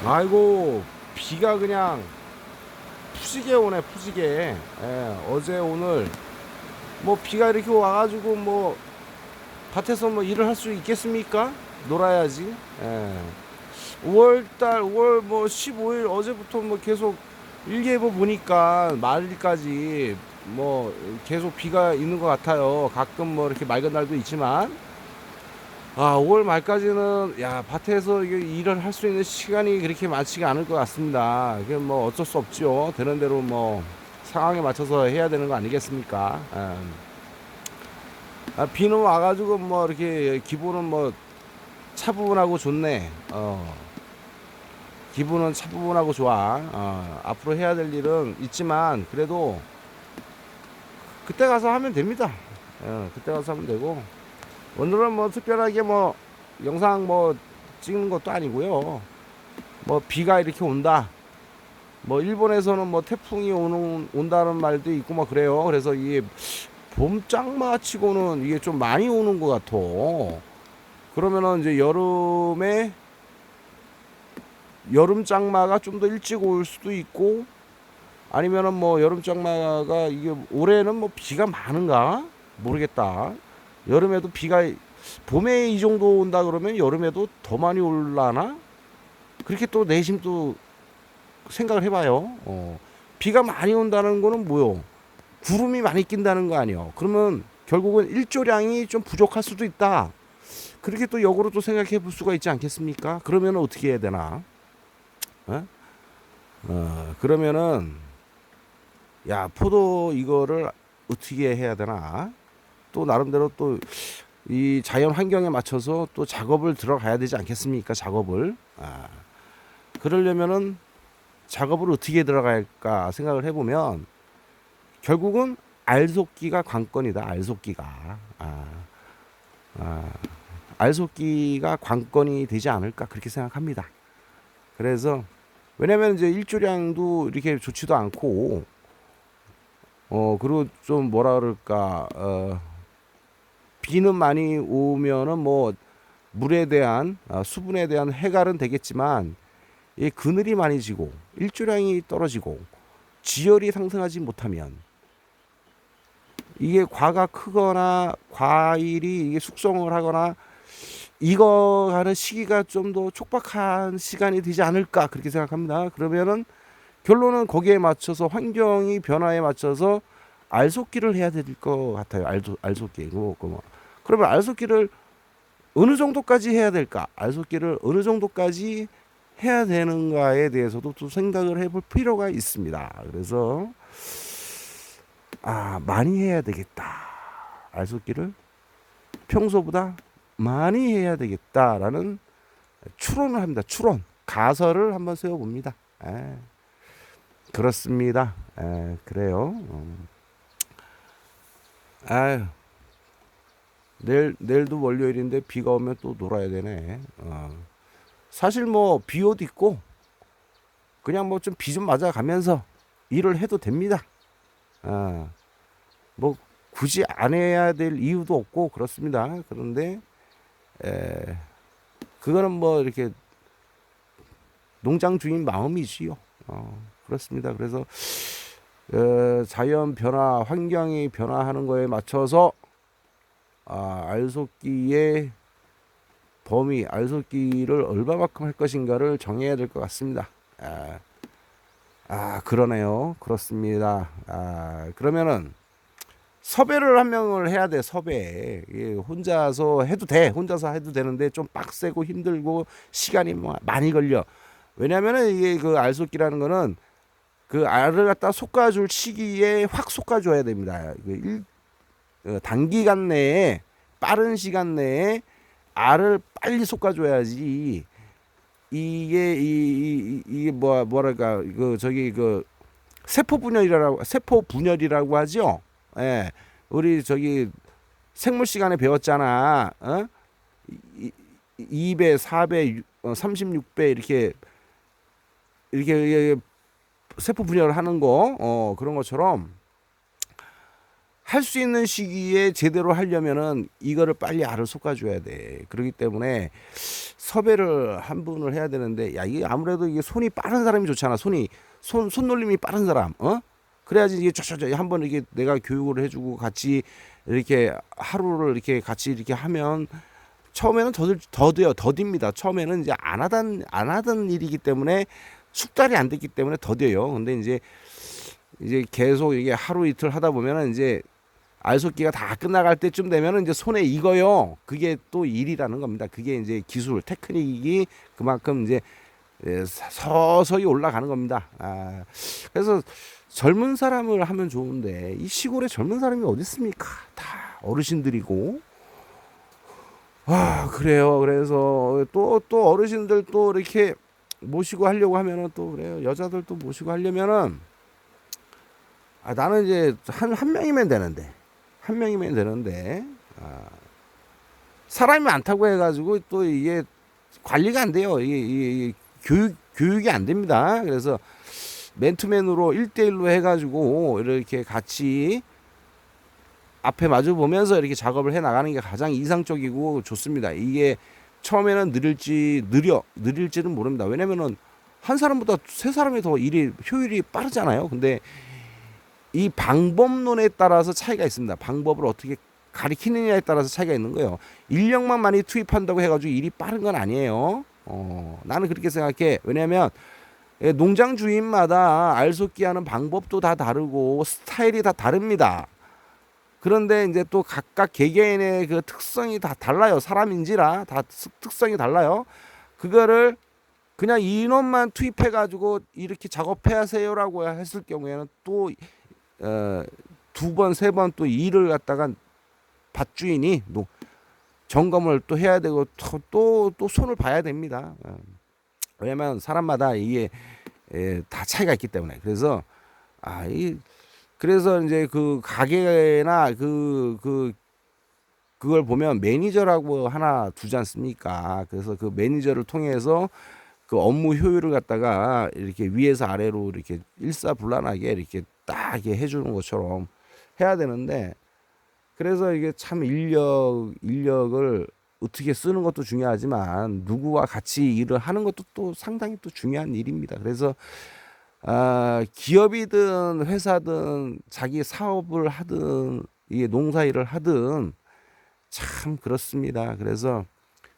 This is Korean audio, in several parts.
아이고, 비가 그냥 푸지게 오네, 푸지게. 예, 어제 오늘 뭐 비가 이렇게 와가지고 뭐 밭에서 뭐 일을 할 수 있겠습니까? 놀아야지. 예. 5월달 5월 뭐 15일 어제부터 뭐 계속 일기예보 보니까 말일까지 뭐 계속 비가 있는 것 같아요. 가끔 뭐 이렇게 맑은 날도 있지만, 5월 말까지는 야 밭에서 이게 일을 할 수 있는 시간이 그렇게 많지가 않을 것 같습니다. 이게 뭐 어쩔 수 없죠. 되는 대로 뭐 상황에 맞춰서 해야 되는 거 아니겠습니까? 비는 와가지고 뭐 이렇게 기분은 뭐 차분하고 좋네. 기분은 차분하고 좋아. 앞으로 해야 될 일은 있지만 그래도 그때 가서 하면 됩니다. 그때 가서 하면 되고, 오늘은 뭐 특별하게 뭐 영상 뭐 찍는 것도 아니고요. 뭐 비가 이렇게 온다. 뭐 일본에서는 뭐 태풍이 온다는 말도 있고 뭐 그래요. 그래서 이게 봄장마 치고는 이게 좀 많이 오는 것 같아. 그러면은 이제 여름 장마가 좀 더 일찍 올 수도 있고, 아니면은 뭐 여름 장마가 이게 올해는 뭐 비가 많은가 모르겠다. 여름에도 비가, 봄에 이 정도 온다 그러면 여름에도 더 많이 올라나? 그렇게 또 내심 또 생각을 해봐요. 비가 많이 온다는 거는 뭐요? 구름이 많이 낀다는 거 아니요? 그러면 결국은 일조량이 좀 부족할 수도 있다. 그렇게 또 역으로 또 생각해 볼 수가 있지 않겠습니까? 그러면 어떻게 해야 되나? 그러면은 야 포도 이거를 어떻게 해야 되나? 또 나름대로 또 이 자연 환경에 맞춰서 또 작업을 들어가야 되지 않겠습니까? 작업을. 그러려면은 작업을 어떻게 들어갈까 생각을 해보면 결국은 알속기가 관건이다. 알속기가. 알속기가 관건이 되지 않을까 그렇게 생각합니다. 그래서 왜냐면 이제 일조량도 이렇게 좋지도 않고, 그리고 좀 뭐라 그럴까, 비는 많이 오면은 뭐 물에 대한, 수분에 대한 해갈은 되겠지만, 이 그늘이 많이 지고 일조량이 떨어지고 지열이 상승하지 못하면 이게 과가 크거나 과일이 이게 숙성을 하거나 익어가는 시기가 좀 더 촉박한 시간이 되지 않을까 그렇게 생각합니다. 그러면은 결론은 거기에 맞춰서 환경이 변화에 맞춰서 알속기를 해야 될 것 같아요. 알속기. 그러면 알속기를 어느 정도까지 해야 될까? 알속기를 어느 정도까지 해야 되는가에 대해서도 또 생각을 해볼 필요가 있습니다. 그래서 많이 해야 되겠다. 알속기를 평소보다 많이 해야 되겠다라는 추론을 합니다. 추론, 가설을 한번 세워봅니다. 그렇습니다. 그래요. 아유, 내일도 월요일인데 비가 오면 또 놀아야 되네. 사실 뭐 비 옷 입고 그냥 뭐 좀 비 좀 맞아가면서 일을 해도 됩니다. 뭐 굳이 안 해야 될 이유도 없고 그렇습니다. 그런데 그거는 뭐 이렇게 농장 주인 마음이지요. 그렇습니다. 그래서 자연 변화, 환경이 변화하는 거에 맞춰서 알속기의 범위, 알속기를 얼마만큼 할 것인가를 정해야 될 것 같습니다. 그러네요. 그렇습니다. 그러면은 섭외를 한 명을 해야 돼. 섭외. 혼자서 해도 돼. 혼자서 해도 되는데 좀 빡세고 힘들고 시간이 뭐 많이 걸려. 왜냐면은 이게 그 알속기라는 거는 그 알을 갖다 솎아줄 시기에 확 솎아줘야 됩니다. 단기간 내에, 빠른 시간 내에 알을 빨리 솎아줘야지. 이게 뭐랄까 그 저기 그 세포분열이라고 하죠. 예, 우리 저기 생물 시간에 배웠잖아. 2배, 4배, 36배 이렇게 세포 분열을 하는 거, 그런 것처럼 할 수 있는 시기에 제대로 하려면은 이거를 빨리 알을 솎아줘야 돼. 그렇기 때문에 섭외를 한 분을 해야 되는데, 야, 이게 아무래도 이게 손이 빠른 사람이 좋잖아. 손놀림이 빠른 사람, 그래야지 이게 쫙쫙 한번 이렇게 내가 교육을 해주고 같이 이렇게 하루를 이렇게 같이 이렇게 하면 처음에는 더딥니다. 처음에는 이제 안 하던 일이기 때문에 숙달이 안 됐기 때문에 더뎌요. 근데 이제 계속 이게 하루 이틀 하다 보면은 이제 알속기가 다 끝나갈 때쯤 되면은 이제 손에 익어요. 그게 또 일이라는 겁니다. 그게 이제 기술, 테크닉이 그만큼 이제 서서히 올라가는 겁니다. 그래서 젊은 사람을 하면 좋은데 이 시골에 젊은 사람이 어디 있습니까? 다 어르신들이고. 그래요. 그래서 또 어르신들 또 이렇게 모시고 하려고 하면은 또 그래요. 여자들 또 모시고 하려면은 나는 이제 한 명이면 되는데 사람이 많다고 해가지고 또 이게 관리가 안 돼요. 이게 교육이 안 됩니다. 그래서 맨투맨으로 1대1로 해가지고 이렇게 같이 앞에 마주 보면서 이렇게 작업을 해 나가는 게 가장 이상적이고 좋습니다. 이게 처음에는 느릴지는 모릅니다. 왜냐면은 한 사람보다 세 사람이 더 효율이 빠르잖아요. 근데 이 방법론에 따라서 차이가 있습니다. 방법을 어떻게 가리키느냐에 따라서 차이가 있는 거예요. 인력만 많이 투입한다고 해가지고 일이 빠른 건 아니에요. 나는 그렇게 생각해. 왜냐면 농장 주인마다 알속기 하는 방법도 다 다르고 스타일이 다 다릅니다. 그런데 이제 또 각각 개개인의 그 특성이 다 달라요. 사람인지라 다 특성이 달라요. 그거를 그냥 인원만 투입해가지고 이렇게 작업해 하세요라고 했을 경우에는 또 두 번, 세 번 또 일을 갖다가 밭주인이 점검을 또 해야 되고 또 손을 봐야 됩니다. 왜냐면 사람마다 이게 다 차이가 있기 때문에. 그래서 그래서 이제 그 가게나 그걸 보면 매니저라고 하나 두지 않습니까? 그래서 그 매니저를 통해서 그 업무 효율을 갖다가 이렇게 위에서 아래로 이렇게 일사불란하게 이렇게 딱 이렇게 해주는 것처럼 해야 되는데, 그래서 이게 참 인력을 어떻게 쓰는 것도 중요하지만 누구와 같이 일을 하는 것도 또 상당히 또 중요한 일입니다. 그래서 기업이든 회사든 자기 사업을 하든 이게 농사일을 하든 참 그렇습니다. 그래서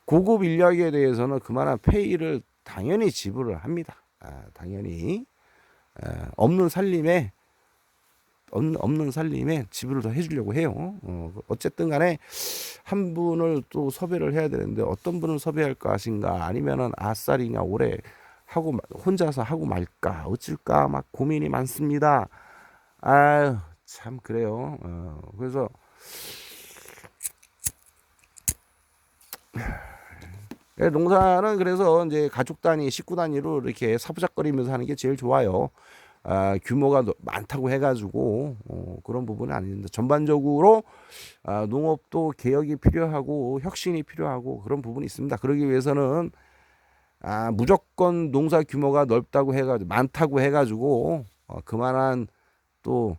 고급 인력에 대해서는 그만한 페이를 당연히 지불을 합니다. 당연히 없는 살림에 지불을 더 해주려고 해요. 어쨌든 간에 한 분을 또 섭외를 해야 되는데 어떤 분을 섭외할 것인가, 아니면은 아싸리냐 오래 하고 혼자서 하고 말까 어쩔까 막 고민이 많습니다. 아유 참 그래요. 그래서 농사는 그래서 이제 가족 단위, 식구 단위로 이렇게 사부작거리면서 하는 게 제일 좋아요. 규모가 많다고 해가지고 그런 부분은 아닌데 전반적으로 농업도 개혁이 필요하고 혁신이 필요하고 그런 부분이 있습니다. 그러기 위해서는 무조건 농사 규모가 넓다고 해가지고 많다고 해가지고 그만한 또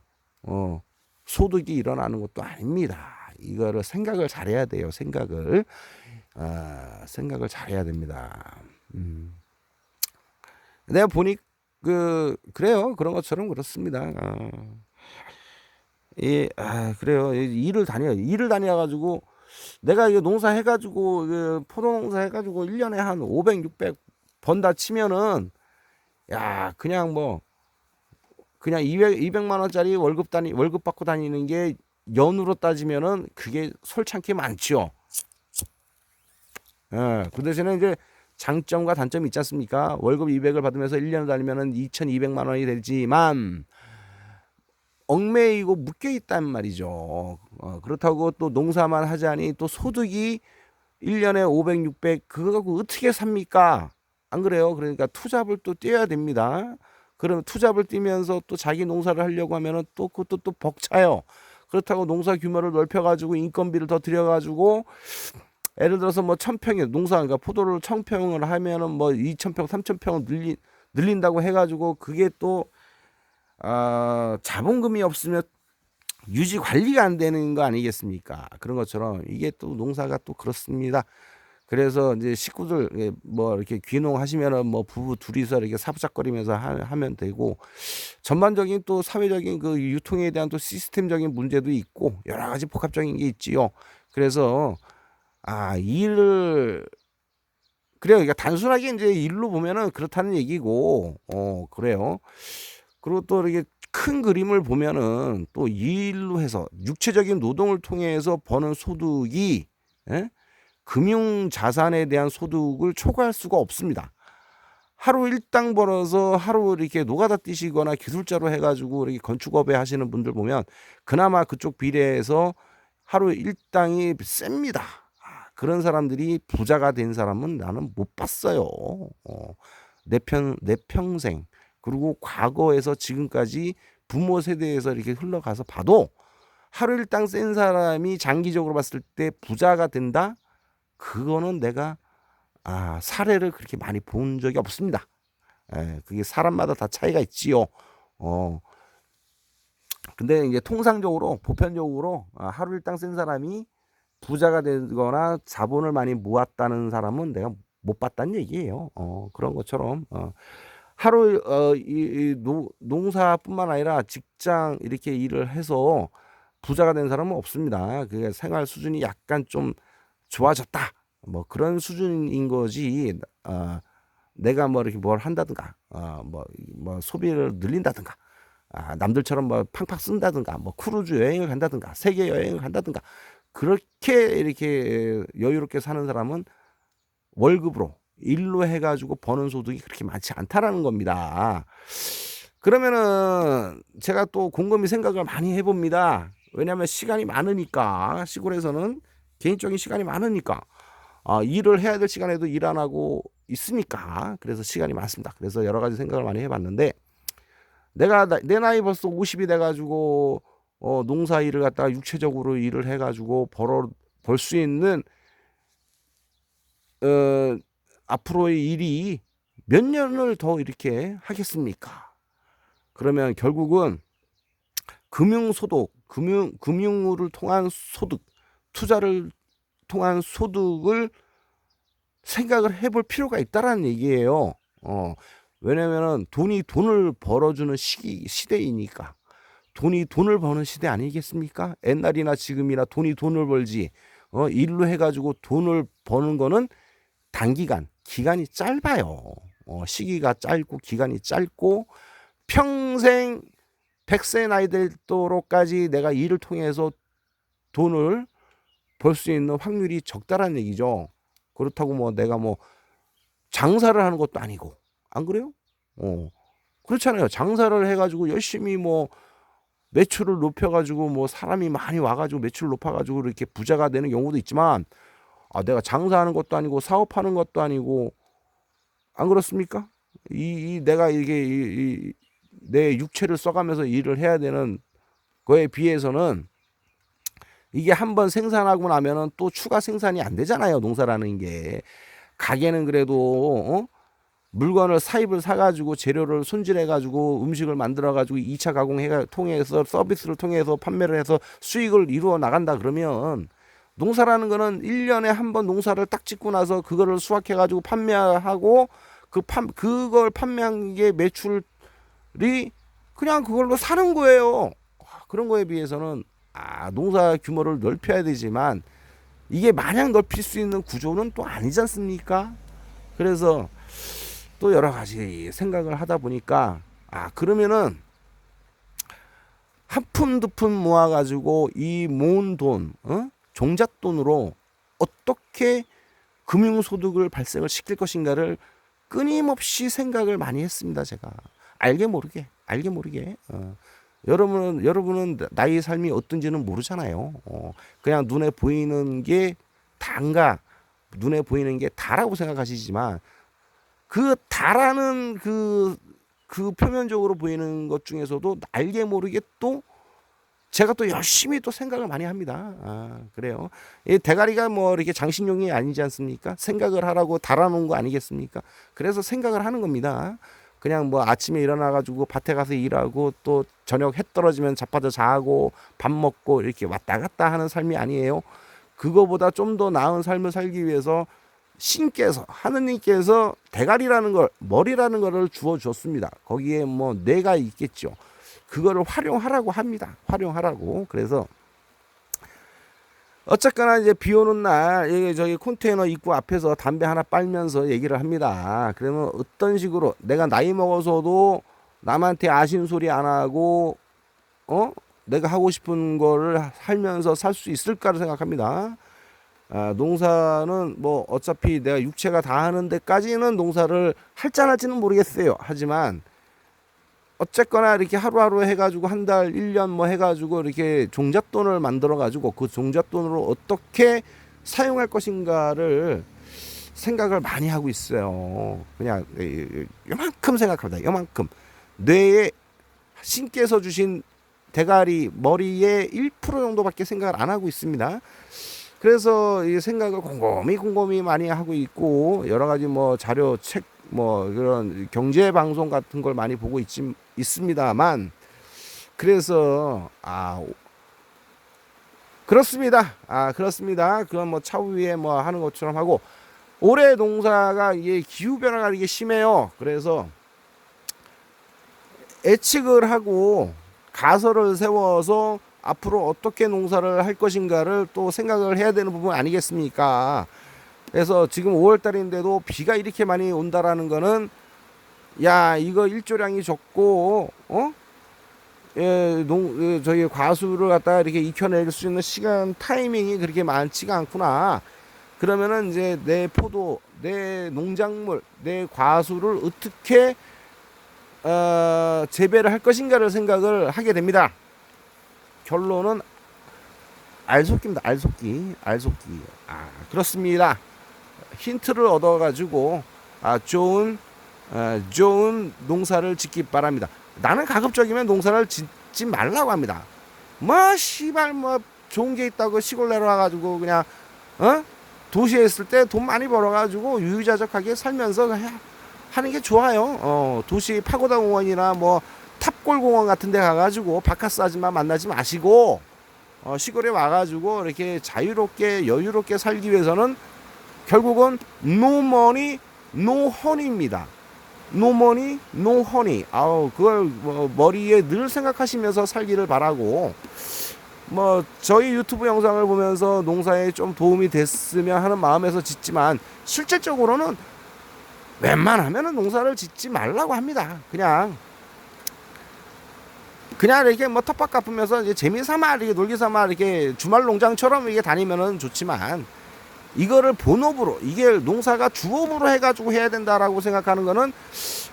소득이 일어나는 것도 아닙니다. 이거를 생각을 잘해야 돼요. 생각을 잘해야 됩니다. 내가 보니 그래요. 그런 것처럼 그렇습니다. 그래요. 일을 다녀가지고 내가 이거 농사 해가지고 포도 농사 해가지고 1년에 한 500, 600 번다 치면은 그냥 그냥 200만 원짜리 월급 받고 다니는 게 연으로 따지면은 그게 솔찬게 많죠. 그 대신에 이제 장점과 단점이 있지 않습니까? 월급 200을 받으면서 1년을 다니면은 2,200만 원이 되지만 얽매이고 묶여 있단 말이죠. 그렇다고 또 농사만 하자니 또 소득이 1년에 500, 600 그거 갖고 어떻게 삽니까? 안 그래요? 그러니까 투잡을 또 뛰어야 됩니다. 그러면 투잡을 뛰면서 또 자기 농사를 하려고 하면은 또 그것도 또 벅차요. 그렇다고 농사 규모를 넓혀가지고 인건비를 더 들여가지고 예를 들어서 1,000평에 농사, 그러니까 포도를 1,000평을 하면은 2,000평, 3,000평을 늘린다고 해가지고 그게 또 자본금이 없으면 유지 관리가 안 되는 거 아니겠습니까? 그런 것처럼 이게 또 농사가 또 그렇습니다. 그래서 이제 식구들 뭐 이렇게 귀농하시면은 뭐 부부 둘이서 이렇게 사부작거리면서 하면 되고, 전반적인 또 사회적인 그 유통에 대한 또 시스템적인 문제도 있고 여러 가지 복합적인 게 있지요. 그래서 일을 그래요. 그러니까 단순하게 이제 일로 보면은 그렇다는 얘기고, 그래요. 그리고 또 이렇게 큰 그림을 보면은 또 이 일로 해서 육체적인 노동을 통해서 버는 소득이, 예? 금융 자산에 대한 소득을 초과할 수가 없습니다. 하루 일당 벌어서 하루 이렇게 노가다 뛰시거나 기술자로 해가지고 이렇게 건축업에 하시는 분들 보면 그나마 그쪽 비례해서 하루 일당이 셉니다. 그런 사람들이 부자가 된 사람은 나는 못 봤어요. 내 평생. 그리고 과거에서 지금까지 부모 세대에서 이렇게 흘러가서 봐도 하루 일당 센 사람이 장기적으로 봤을 때 부자가 된다? 그거는 내가 사례를 그렇게 많이 본 적이 없습니다. 그게 사람마다 다 차이가 있지요. 근데 이제 통상적으로 보편적으로 하루 일당 센 사람이 부자가 되거나 자본을 많이 모았다는 사람은 내가 못 봤다는 얘기예요. 그런 것처럼 하루 농사뿐만 아니라 직장 이렇게 일을 해서 부자가 된 사람은 없습니다. 그게 생활 수준이 약간 좀 좋아졌다. 뭐 그런 수준인 거지. 내가 뭐 이렇게 뭘 한다든가, 뭐 소비를 늘린다든가, 남들처럼 뭐 팡팡 쓴다든가, 뭐 크루즈 여행을 간다든가, 세계 여행을 간다든가, 그렇게 이렇게 여유롭게 사는 사람은 월급으로 일로 해가지고 버는 소득이 그렇게 많지 않다라는 겁니다. 그러면은 제가 또 곰곰이 생각을 많이 해봅니다. 왜냐하면 시간이 많으니까, 시골에서는 개인적인 시간이 많으니까, 일을 해야 될 시간에도 일 안 하고 있으니까, 그래서 시간이 많습니다. 그래서 여러 가지 생각을 많이 해봤는데, 내 나이 벌써 50이 돼가지고 농사 일을 갖다가 육체적으로 일을 해가지고 벌 수 있는 앞으로의 일이 몇 년을 더 이렇게 하겠습니까? 그러면 결국은 금융을 통한 소득, 투자를 통한 소득을 생각을 해볼 필요가 있다라는 얘기예요. 왜냐면은 돈을 벌어주는 시대이니까. 돈이 돈을 버는 시대 아니겠습니까? 옛날이나 지금이나 돈이 돈을 벌지. 일로 해가지고 돈을 버는 거는 단기간, 기간이 짧아요. 시기가 짧고 기간이 짧고 평생 100세 나이 될도록까지 내가 일을 통해서 돈을 벌 수 있는 확률이 적다라는 얘기죠. 그렇다고 뭐 내가 뭐 장사를 하는 것도 아니고, 안 그래요? 그렇잖아요. 장사를 해가지고 열심히 뭐 매출을 높여가지고 뭐 사람이 많이 와가지고 매출을 높아가지고 이렇게 부자가 되는 경우도 있지만, 내가 장사하는 것도 아니고 사업하는 것도 아니고, 안 그렇습니까? 내가 이게 내 육체를 써가면서 일을 해야 되는 거에 비해서는 이게 한번 생산하고 나면은 또 추가 생산이 안 되잖아요. 농사라는 게. 가게는 그래도 물건을 사입을 사가지고 재료를 손질해가지고 음식을 만들어가지고 2차 가공해 통해서 서비스를 통해서 판매를 해서 수익을 이루어 나간다 그러면, 농사라는 거는 1년에 한 번 농사를 딱 짓고 나서 그거를 수확해가지고 판매하고 그걸 판매한 게 매출이 그냥 그걸로 사는 거예요. 그런 거에 비해서는 농사 규모를 넓혀야 되지만 이게 마냥 넓힐 수 있는 구조는 또 아니지 않습니까? 그래서 또 여러 가지 생각을 하다 보니까 그러면은 한 푼 두 푼 모아가지고 이 모은 돈, 종잣돈으로 어떻게 금융소득을 발생을 시킬 것인가를 끊임없이 생각을 많이 했습니다. 제가 알게 모르게. 여러분은 나의 삶이 어떤지는 모르잖아요. 그냥 눈에 보이는 게 단가, 눈에 보이는 게 다라고 생각하시지만, 그 다라는 그 표면적으로 보이는 것 중에서도 알게 모르게 또 제가 또 열심히 또 생각을 많이 합니다. 그래요. 이 대가리가 뭐 이렇게 장식용이 아니지 않습니까? 생각을 하라고 달아놓은 거 아니겠습니까? 그래서 생각을 하는 겁니다. 그냥 뭐 아침에 일어나가지고 밭에 가서 일하고 또 저녁 해 떨어지면 자빠져 자고 밥 먹고 이렇게 왔다 갔다 하는 삶이 아니에요. 그거보다 좀 더 나은 삶을 살기 위해서 신께서 하느님께서 대가리라는 걸 머리라는 거를 주어 줬습니다. 거기에 뭐 뇌가 있겠죠. 그거를 활용하라고 합니다. 활용하라고. 그래서 어쨌거나 이제 비 오는 날 저기 컨테이너 입구 앞에서 담배 하나 빨면서 얘기를 합니다. 그러면 어떤 식으로 내가 나이 먹어서도 남한테 아신소리 안 하고 내가 하고 싶은 거를 살면서 살 수 있을까를 생각합니다. 농사는 뭐 어차피 내가 육체가 다 하는 데까지는 농사를 할지 안 할지는 모르겠어요. 하지만 어쨌거나 이렇게 하루하루 해가지고 한 달, 1년 뭐 해가지고 이렇게 종잣돈을 만들어가지고 그 종잣돈으로 어떻게 사용할 것인가를 생각을 많이 하고 있어요. 그냥 요만큼 생각합니다. 요만큼. 뇌에 신께서 주신 대가리 머리에 1% 정도밖에 생각을 안 하고 있습니다. 그래서 이 생각을 곰곰이 많이 하고 있고 여러 가지 뭐 자료 책 뭐 그런 경제 방송 같은 걸 많이 보고 있습니다만 그래서 그렇습니다. 그렇습니다. 그건 뭐 차후에 뭐 하는 것처럼 하고 올해 농사가 이게 기후 변화가 이게 심해요. 그래서 예측을 하고 가설을 세워서 앞으로 어떻게 농사를 할 것인가를 또 생각을 해야 되는 부분 아니겠습니까? 그래서 지금 5월 달인데도 비가 이렇게 많이 온다라는 거는 야 이거 일조량이 적고 저희 과수를 갖다가 이렇게 익혀낼 수 있는 시간 타이밍이 그렇게 많지가 않구나. 그러면은 이제 내 포도, 내 농작물, 내 과수를 어떻게 재배를 할 것인가를 생각을 하게 됩니다. 결론은 알속기입니다. 알속기. 그렇습니다. 힌트를 얻어가지고 좋은 농사를 짓기 바랍니다. 나는 가급적이면 농사를 짓지 말라고 합니다. 뭐 씨발 뭐 좋은 게 있다고 시골 내려와가지고 그냥 도시에 있을 때 돈 많이 벌어가지고 유유자적하게 살면서 하는 게 좋아요. 도시 파고다 공원이나 뭐 탑골 공원 같은 데 가가지고 바카스 아줌마 만나지 마시고 시골에 와가지고 이렇게 자유롭게 여유롭게 살기 위해서는 결국은 no money, no honey입니다. no money, no honey. 그걸 뭐 머리에 늘 생각하시면서 살기를 바라고 뭐 저희 유튜브 영상을 보면서 농사에 좀 도움이 됐으면 하는 마음에서 짓지만 실질적으로는 웬만하면은 농사를 짓지 말라고 합니다. 그냥 이렇게 뭐 텃밭 갚으면서 이제 재미삼아 이렇게 놀기 삼아 이렇게 주말 농장처럼 이게 다니면은 좋지만 이거를 본업으로 이게 농사가 주업으로 해가지고 해야 된다라고 생각하는 거는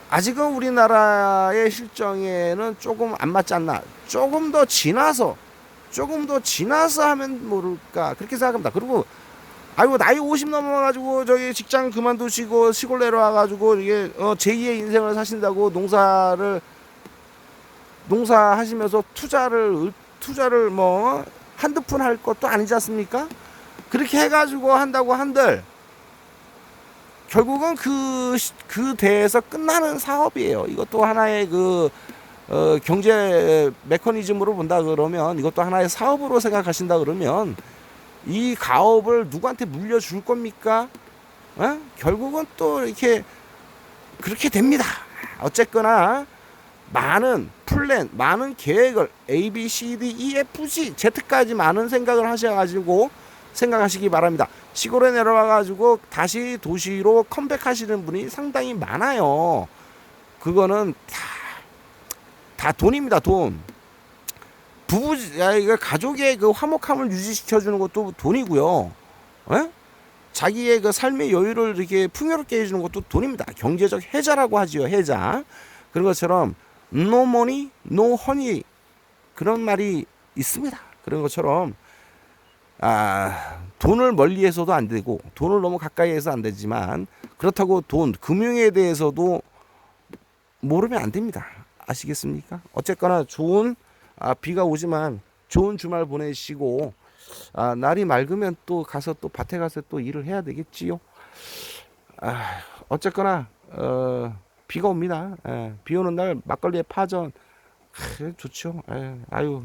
아직은 우리나라의 실정에는 조금 안 맞지 않나. 조금 더 지나서 하면 모를까 그렇게 생각합니다. 그리고 나이 50 넘어가지고 저기 직장 그만두시고 시골 내려와가지고 이게 제2의 인생을 사신다고 농사하시면서 투자를 뭐 한두 푼 할 것도 아니지 않습니까? 그렇게 해가지고 한다고 한들 결국은 그 대에서 끝나는 사업이에요. 이것도 하나의 경제 메커니즘으로 본다 그러면 이것도 하나의 사업으로 생각하신다 그러면 이 가업을 누구한테 물려줄 겁니까? 결국은 또 이렇게 그렇게 됩니다. 어쨌거나 많은 플랜, 많은 계획을 A, B, C, D, E, F, G, Z까지 많은 생각을 하셔가지고 생각하시기 바랍니다. 시골에 내려와가지고 다시 도시로 컴백하시는 분이 상당히 많아요. 그거는 다 돈입니다. 돈. 이거 가족의 그 화목함을 유지시켜주는 것도 돈이고요. 자기의 그 삶의 여유를 이렇게 풍요롭게 해주는 것도 돈입니다. 경제적 해자라고 하지요. 해자. 그런 것처럼 no money, no honey 그런 말이 있습니다. 그런 것처럼 돈을 멀리해서도 안 되고 돈을 너무 가까이해서 안 되지만 그렇다고 금융에 대해서도 모르면 안 됩니다. 아시겠습니까? 어쨌거나 좋은 비가 오지만 좋은 주말 보내시고 날이 맑으면 또 가서 또 밭에 가서 또 일을 해야 되겠지요. 어쨌거나 비가 옵니다. 비 오는 날 막걸리에 파전 좋죠. 아유